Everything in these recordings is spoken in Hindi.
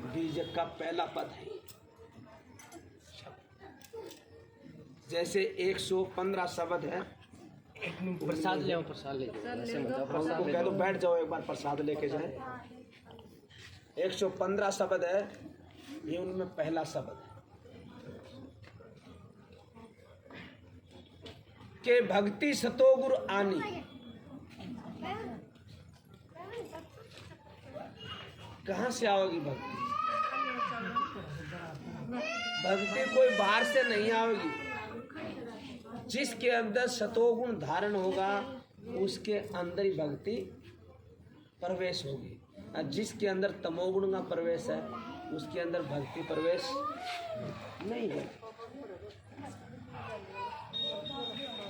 बीज का पहला पद है। जैसे 115 शब्द है। प्रसाद ले आओ, प्रसाद ले जाओ। उनको कह दो बैठ जाओ, एक बार प्रसाद लेके जाए। 115 शब्द है, ये उनमें पहला शब्द है के भक्ति सतोगुरु आनी। कहाँ से आओगी भक्ति? भक्ति कोई बाहर से नहीं आएगी। जिसके अंदर सतोगुण धारण होगा उसके अंदर ही भक्ति प्रवेश होगी, और जिसके अंदर तमोगुण का प्रवेश है उसके अंदर भक्ति प्रवेश नहीं है।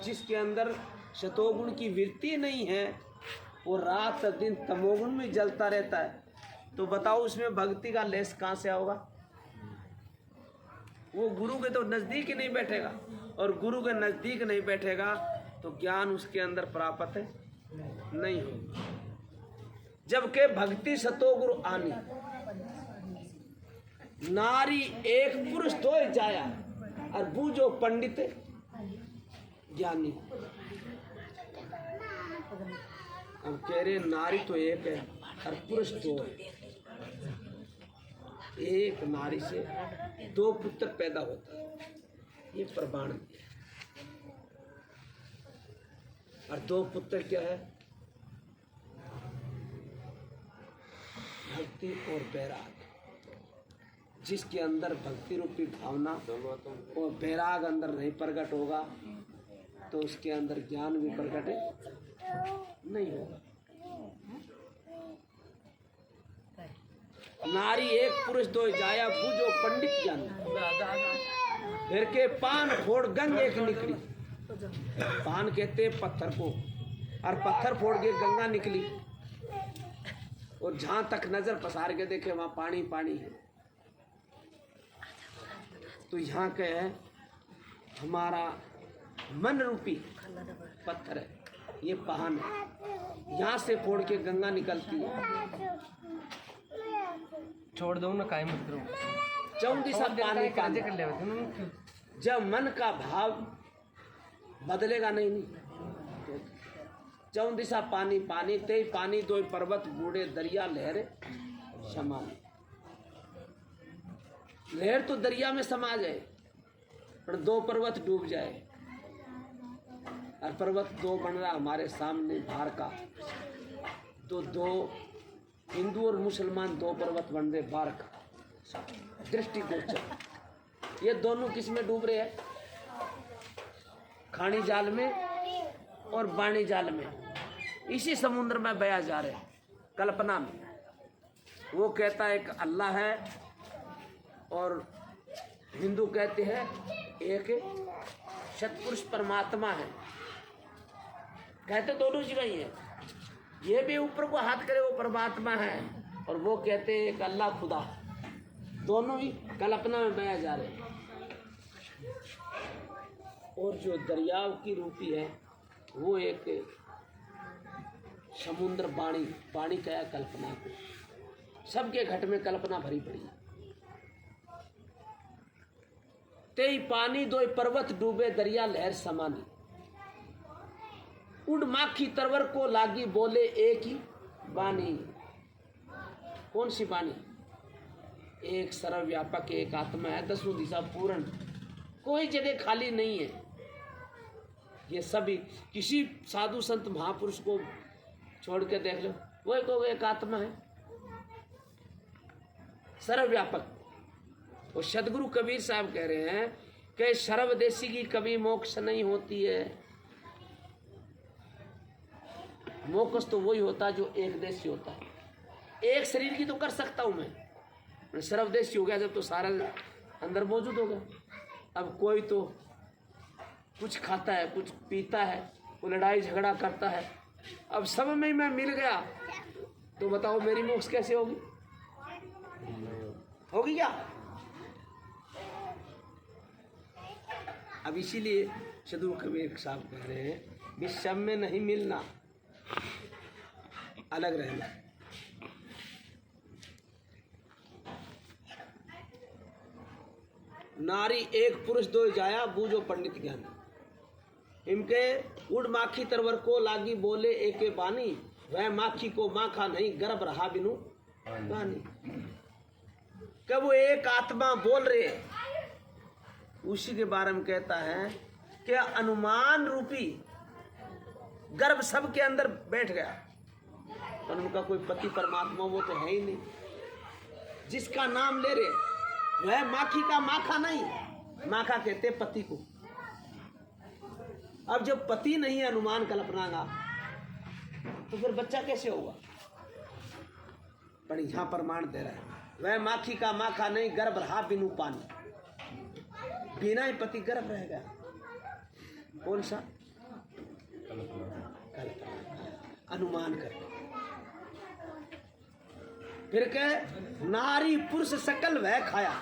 जिसके अंदर सतोगुण की वृत्ति नहीं है वो रात दिन तमोगुण में जलता रहता है, तो बताओ उसमें भक्ति का लेस कहाँ से होगा? वो गुरु के तो नजदीक ही नहीं बैठेगा, और गुरु के नजदीक नहीं बैठेगा तो ज्ञान उसके अंदर प्राप्त नहीं होगा। जबकि भक्ति सतोगुरु आनी, नारी एक पुरुष तो जाया और बूझो पंडित ज्ञानी। अब कह रहे नारी तो एक है और पुरुष दो है। एक नारी से 2 पुत्र पैदा होता है, ये प्रमाण है। और 2 पुत्र क्या है? भक्ति और वैराग। जिसके अंदर भक्ति रूपी भावना और वैराग अंदर नहीं प्रकट होगा तो उसके अंदर ज्ञान भी प्रकट नहीं होगा। नारी एक पुरुष दो जाया बूझो पंडित ज्ञान। फिर के पान फोड़ गंग एक निकली। पान कहते पत्थर को, और पत्थर फोड़ के गंगा निकली, और जहां तक नजर पसार के देखे वहां पानी पानी है। तो यहाँ क्या है? हमारा मन रूपी पत्थर है, ये पान है। यहाँ से फोड़ के गंगा निकलती है। छोड़ दो ना, काय मत करो। चौंदी सा पानी पानी कर ले। जब मन का भाव बदलेगा नहीं तो चौं दिशा पानी पानी ते पानी दो पर्वत बूढ़े दरिया लहर समान। लहर तो दरिया में समा जाए पर 2 पर्वत डूब जाए, और पर्वत 2 बन रहा हमारे सामने भार का, तो 2 हिंदू और मुसलमान 2 पर्वत बन रहे बार का दृष्टि गोचर। ये दोनों किस में डूब रहे हैं? खानी जाल में और बाणी जाल में, इसी समुद्र में बया जा रहे कल्पना में। वो कहता है एक अल्लाह है, और हिंदू कहते हैं एक सतपुरुष परमात्मा है। कहते दोनों जगह ही है। ये भी ऊपर को हाथ करे वो परमात्मा है, और वो कहते हैं एक अल्लाह खुदा। दोनों ही कल्पना में बया जा रहे हैं। और जो दरियाव की रूपी है वो एक समुद्र बाणी, बाणी क्या कल्पना को। सबके घट में कल्पना भरी पड़ी। तेई पानी 2 पर्वत डूबे दरिया लहर समानी। उड़ माखी तरवर को लागी बोले एक ही बानी। कौन सी बानी? एक सर्वव्यापक एक आत्मा है, 10 दिशा पूर्ण, कोई जगह खाली नहीं है। ये सभी किसी साधु संत महापुरुष को छोड़ के देख लो, वो एक आत्मा है सर्वव्यापक। और सदगुरु कबीर साहब कह रहे हैं कि सर्वदेशी की कभी मोक्ष नहीं होती है। मोक्ष तो वही होता है जो एक देशी होता है। एक शरीर की तो कर सकता हूं मैं, सर्वदेशी हो गया जब तो सारा अंदर मौजूद हो गया। अब कोई तो कुछ खाता है, कुछ पीता है, कोई लड़ाई झगड़ा करता है। अब सब में मैं मिल गया तो बताओ मेरी मोक्ष कैसे होगी? होगी क्या? अब इसीलिए सदगुरु कबीर साहब कह रहे हैं विषम में नहीं मिलना, अलग रहना। नारी एक पुरुष दो जाया बूझो पंडित ज्ञान। इनके उड़ माखी तरवर को लागी बोले एके बानी, वह माखी को माखा नहीं गर्भ रहा बिनु बानी। कब वो एक आत्मा बोल रहे, उसी के बारे में कहता है कि अनुमान रूपी गर्भ सबके अंदर बैठ गया, पर उनका कोई पति परमात्मा वो तो है ही नहीं। जिसका नाम ले रहे वह माखी का माखा नहीं, माखा कहते पति को। अब जब पति नहीं है अनुमान कल्पना का, तो फिर बच्चा कैसे होगा? पर यहां प्रमाण दे रहा है, वह माखी का माखा नहीं गर्भ रहा बिनु पानी। बिना ही पति गर्भ रह गया। कौन सा? कल्पना, अनुमान कर। फिर कह नारी पुरुष सकल वह खाया।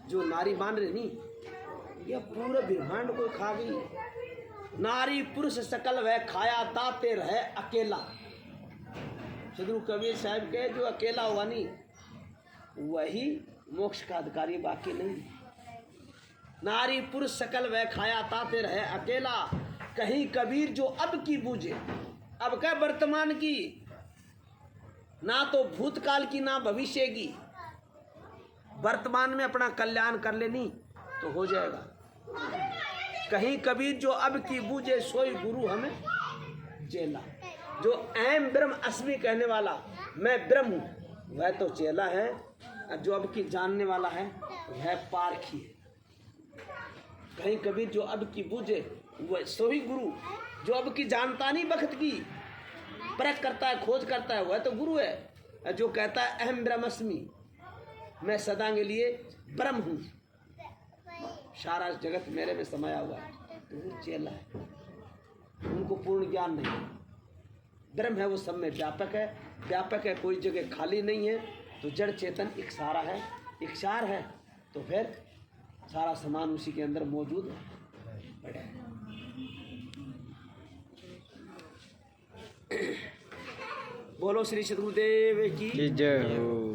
जो नारी मान रहे नहीं, यह पूरे ब्रह्मांड को खा गई। नारी पुरुष सकल वह खाया ताते रहे अकेला। सदगुरु कबीर साहब के जो अकेला हुआ नहीं, वही मोक्ष का अधिकारी, बाकी नहीं। नारी पुरुष सकल वह खाया ताते रहे अकेला। कहीं कबीर जो अब की बूझे, अब क्या वर्तमान की, ना तो भूतकाल की ना भविष्य की। वर्तमान में अपना कल्याण कर लेनी तो हो जाएगा। कहीं कबीर जो अब की बूझे सोई गुरु हमें चेला। जो अहम ब्रह्म अस्मि कहने वाला, मैं ब्रह्म हूँ, वह तो चेला है। जो अब की जानने वाला है वह पारखी है। कहीं कबीर जो अब की बूझे वह सोई गुरु। जो अब की जानता नहीं वक्त की, परख करता है, खोज करता है, वह तो गुरु है। जो कहता है अहम ब्रह्मस्मि, मैं सदा के लिए ब्रह्म हूँ, सारा जगत मेरे में समाया हुआ है, तो वो चेला है। उनको पूर्ण ज्ञान नहीं है। ब्रह्म है वो सब में व्यापक है, व्यापक है, कोई जगह खाली नहीं है। तो जड़ चेतन एक सारा है, एक सार है, तो फिर सारा सामान उसी के अंदर मौजूद पड़ा है। बोलो श्री सद्गुरुदेव की जय हो।